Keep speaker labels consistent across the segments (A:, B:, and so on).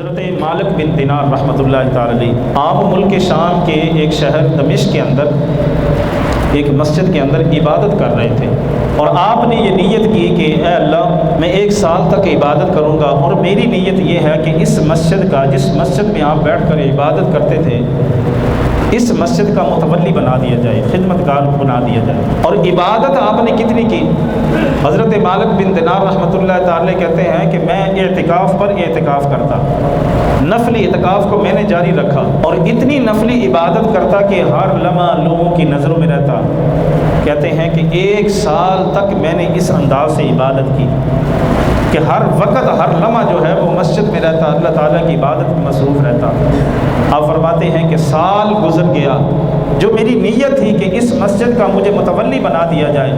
A: حضرت مالک بن دینار رحمۃ اللہ تعالی علیہ آپ ملک شام کے ایک شہر دمشق کے اندر ایک مسجد کے اندر عبادت کر رہے تھے، اور آپ نے یہ نیت کی کہ اے اللہ میں 1 سال تک عبادت کروں گا، اور میری نیت یہ ہے کہ اس مسجد کا، جس مسجد میں آپ بیٹھ کر عبادت کرتے تھے، اس مسجد کا متولی بنا دیا جائے، خدمتگار بنا دیا جائے۔ اور عبادت آپ نے کتنی کی؟ حضرت مالک بن دینار رحمۃ اللہ تعالی کہتے ہیں کہ میں اعتکاف پر اعتکاف کرتا، نفلی اعتکاف کو میں نے جاری رکھا، اور اتنی نفلی عبادت کرتا کہ ہر لمحہ لوگوں کی نظروں میں رہتا۔ کہتے ہیں کہ 1 سال تک میں نے اس انداز سے عبادت کی کہ ہر وقت ہر لمحہ جو ہے وہ مسجد میں رہتا، اللہ تعالیٰ کی عبادت میں مصروف رہتا۔ آپ فرماتے ہیں کہ سال گزر گیا، جو میری نیت تھی کہ اس مسجد کا مجھے متولی بنا دیا جائے،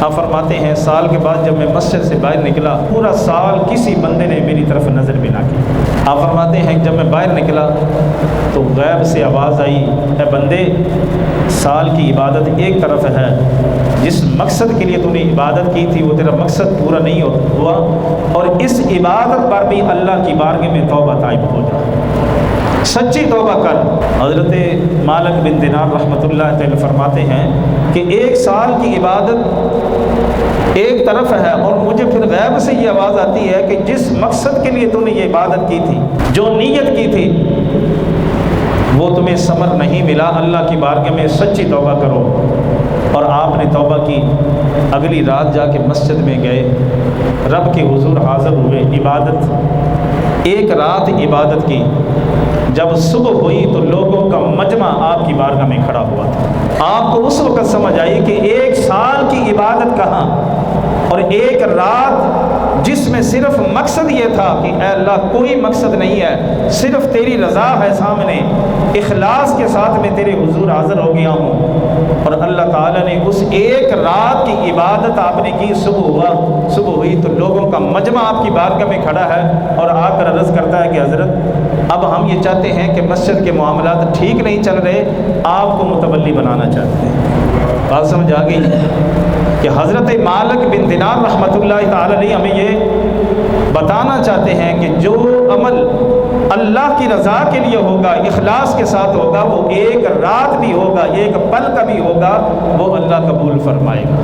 A: آپ فرماتے ہیں سال کے بعد جب میں مسجد سے باہر نکلا، پورا سال کسی بندے نے میری طرف نظر بھی نہ کی۔ آپ فرماتے ہیں کہ جب میں باہر نکلا تو غیب سے آواز آئی، اے بندے، سال کی عبادت ایک طرف ہے، جس مقصد کے لیے تو نے عبادت کی تھی وہ تیرا مقصد پورا نہیں ہوا، اور اس عبادت پر بھی اللہ کی بارگاہ میں توبہ طائب ہو جا، سچی توبہ کر۔ حضرت مالک بن دینار رحمۃ اللہ تعالی فرماتے ہیں کہ 1 سال کی عبادت ایک طرف ہے، اور مجھے پھر غیب سے یہ آواز آتی ہے کہ جس مقصد کے لیے تو نے یہ عبادت کی تھی، جو نیت کی تھی، وہ تمہیں ثمر نہیں ملا، اللہ کی بارگاہ میں سچی توبہ کرو۔ اور آپ نے توبہ کی، اگلی رات جا کے مسجد میں گئے، رب کے حضور حاضر ہوئے، عبادت 1 رات عبادت کی۔ جب صبح ہوئی تو لوگوں کا مجمع آپ کی بارگاہ میں کھڑا ہوا تھا۔ آپ کو اس وقت سمجھ آئی کہ 1 سال کی عبادت کہاں، اور 1 رات جس میں صرف مقصد یہ تھا کہ اے اللہ کوئی مقصد نہیں ہے، صرف تیری رضا ہے سامنے، اخلاص کے ساتھ میں تیرے حضور حاضر ہو گیا ہوں۔ اور اللہ تعالیٰ نے اس 1 رات کی عبادت آپ نے کی، صبح ہوئی تو لوگوں کا مجمع آپ کی بارگاہ میں کھڑا ہے، اور آ کر عرض کرتا ہے کہ حضرت اب ہم یہ چاہتے ہیں کہ مسجد کے معاملات ٹھیک نہیں چل رہے، آپ کو متولی بنانا چاہتے ہیں۔ بات سمجھ آ گئی کہ حضرت مالک بن دینار رحمۃ اللہ تعالی علیہ ہمیں یہ بتانا چاہتے ہیں کہ جو عمل اللہ کی رضا کے لیے ہوگا، اخلاص کے ساتھ ہوگا، وہ 1 رات بھی ہوگا، 1 پل کا بھی ہوگا، وہ اللہ قبول فرمائے گا۔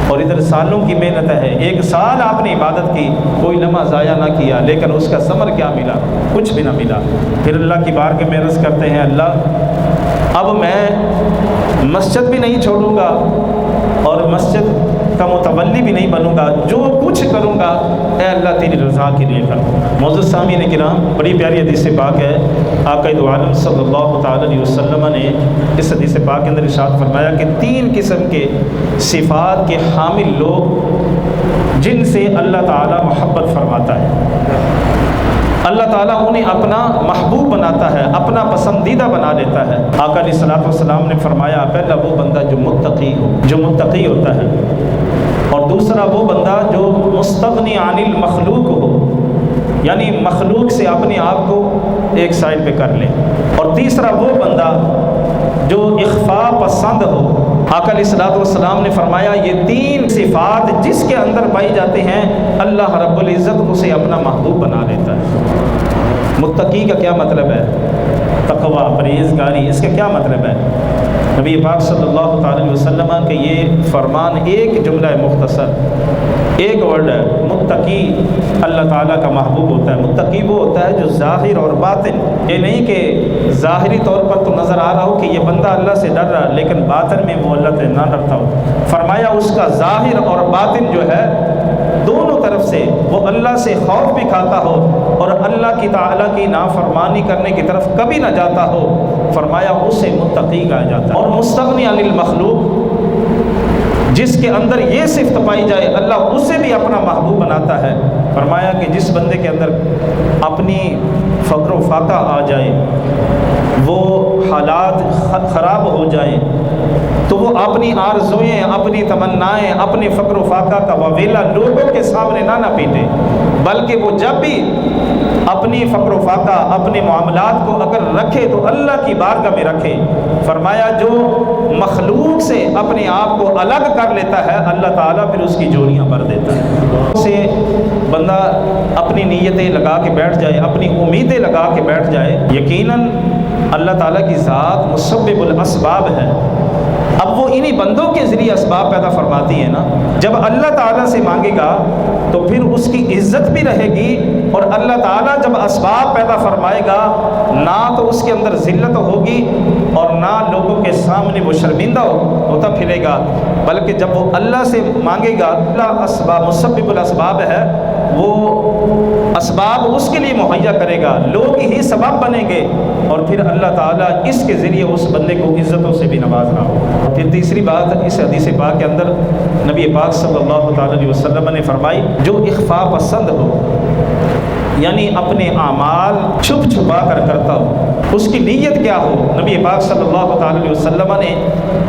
A: اور ادھر سالوں کی محنت ہے، 1 سال آپ نے عبادت کی، کوئی لمحہ ضائع نہ کیا، لیکن اس کا ثمر کیا ملا؟ کچھ بھی نہ ملا۔ پھر اللہ کی بارگاہ میں عرض کرتے ہیں، اللہ اب میں مسجد بھی نہیں چھوڑوں گا، اور مسجد کا متولی بھی نہیں بنوں گا، جو کچھ کروں گا اے اللہ تیری رضا کے لیے کروں گا۔ معزز سامعین کرام، بڑی پیاری حدیث پاک ہے، آقا دو عالم صلی اللہ تعالی علیہ وسلم نے اس حدیث پاک کے اندر ارشاد فرمایا کہ 3 قسم کے صفات کے حامل لوگ جن سے اللہ تعالی محبت فرماتا ہے، اللہ تعالیٰ انہیں اپنا محبوب بناتا ہے، اپنا پسندیدہ بنا لیتا ہے۔ آقا علیہ الصلوۃ والسلام نے فرمایا، پہلا وہ بندہ جو متقی ہوتا ہے، اور دوسرا وہ بندہ جو مستغنی عن المخلوق ہو، یعنی مخلوق سے اپنے آپ کو ایک سائڈ پہ کر لے، اور تیسرا وہ بندہ جو اخفاء پسند ہو۔ آقا علیہ الصلوۃ والسلام نے فرمایا یہ 3 صفات جس کے اندر پائی جاتے ہیں، اللہ رب العزت اسے اپنا محبوب بنا لیتا ہے۔ متقی کا کیا مطلب ہے؟ تقویٰ، پرہیزگاری، اس کا کیا مطلب ہے؟ نبی پاک صلی اللہ تعالی وسلم کہ یہ فرمان ایک جملہ مختصر، ایک ورڈ ہے، متقی اللہ تعالیٰ کا محبوب ہوتا ہے۔ متقی وہ ہوتا ہے جو ظاہر اور باطن، یہ نہیں کہ ظاہری طور پر تو نظر آ رہا ہو کہ یہ بندہ اللہ سے ڈر رہا ہے، لیکن باطن میں وہ اللہ سے نہ ڈرتا ہو۔ فرمایا اس کا ظاہر اور باطن جو ہے دونوں طرف سے وہ اللہ سے خوف بھی کھاتا ہو، اور اللہ کی تعالیٰ کی نافرمانی کرنے کی طرف کبھی نہ جاتا ہو، فرمایا اسے متقی کہا جاتا ہے۔ اور مستغنی عن المخلوق، جس کے اندر یہ صفت پائی جائے، اللہ اسے بھی اپنا محبوب بناتا ہے۔ فرمایا کہ جس بندے کے اندر اپنی فقر و فاقہ آ جائے، وہ حالات خراب ہو جائیں، تو وہ اپنی آرزوئیں، اپنی تمنائیں، اپنے فقر و فاقہ کا واویلا لوگوں کے سامنے نہ پیٹے، بلکہ وہ جب بھی اپنی فقر و فاقہ، اپنے معاملات کو اگر رکھے تو اللہ کی بارگاہ میں رکھے۔ فرمایا جو مخلوق سے اپنے آپ کو الگ کر لیتا ہے اللہ تعالیٰ پھر اس کی جوڑیاں بھر دیتا ہے۔ سے بندہ اپنی نیتیں لگا کے بیٹھ جائے، اپنی امیدیں لگا کے بیٹھ جائے، یقیناً اللہ تعالیٰ کی ذات مسبب الاسباب ہے۔ اب وہ انہی بندوں کے ذریعے اسباب پیدا فرماتی ہے نا۔ جب اللہ تعالیٰ سے مانگے گا تو پھر اس کی عزت بھی رہے گی، اور اللہ تعالیٰ جب اسباب پیدا فرمائے گا نہ تو اس کے اندر ذلت ہوگی اور نہ لوگوں کے سامنے وہ شرمندہ ہوتا پھرے گا، بلکہ جب وہ اللہ سے مانگے گا، اللہ اسباب مسبب الاسباب ہے، وہ اسباب اس کے لیے مہیا کرے گا، لوگ ہی سبب بنیں گے، اور پھر اللہ تعالیٰ اس کے ذریعے اس بندے کو عزتوں سے بھی نوازنا ہوگا۔ پھر تیسری بات اس حدیث پاک کے اندر نبی پاک صلی اللہ تعالیٰ علیہ وسلم نے فرمائی، جو اخفاء پسند ہو، یعنی اپنے اعمال چھپ چھپا کر کرتا ہو، اس کی نیت کیا ہو۔ نبی پاک صلی اللہ تعالیٰ علیہ وسلم نے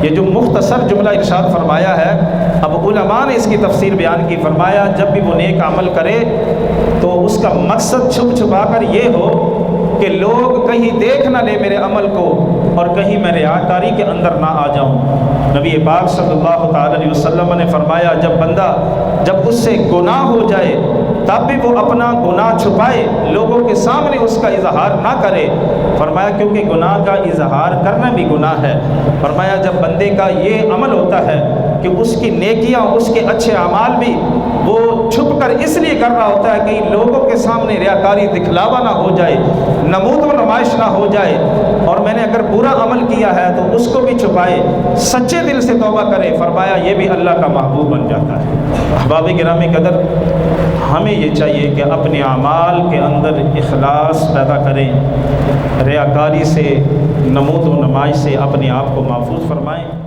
A: یہ جو مختصر جملہ ارشاد فرمایا ہے، اب علماء نے اس کی تفسیر بیان کی، فرمایا جب بھی وہ نیک عمل کرے تو اس کا مقصد چھپ چھپا کر یہ ہو کہ لوگ کہیں دیکھ نہ لے میرے عمل کو، اور کہیں میں ریاکاری کے اندر نہ آ جاؤں۔ نبی پاک صلی اللہ تعالیٰ علیہ وسلم نے فرمایا جب بندہ جب اس سے گناہ ہو جائے تب بھی وہ اپنا گناہ چھپائے، لوگوں کے سامنے اس کا اظہار نہ کرے، فرمایا کیونکہ گناہ کا اظہار کرنا بھی گناہ ہے۔ فرمایا جب بندے کا یہ عمل ہوتا ہے کہ اس کی نیکیاں، اس کے اچھے اعمال بھی وہ چھپ کر اس لیے کر رہا ہوتا ہے کہ لوگوں کے سامنے ریاکاری دکھلاوا نہ ہو جائے، نمود و نمائش نہ ہو جائے، اور میں نے اگر برا عمل کیا ہے تو اس کو بھی چھپائے، سچے دل سے توبہ کرے، فرمایا یہ بھی اللہ کا محبوب بن جاتا ہے۔ احباب گرامی قدر، ہمیں یہ چاہیے کہ اپنے اعمال کے اندر اخلاص پیدا کریں، ریاکاری سے، نمود و نمائش سے اپنے آپ کو محفوظ فرمائیں۔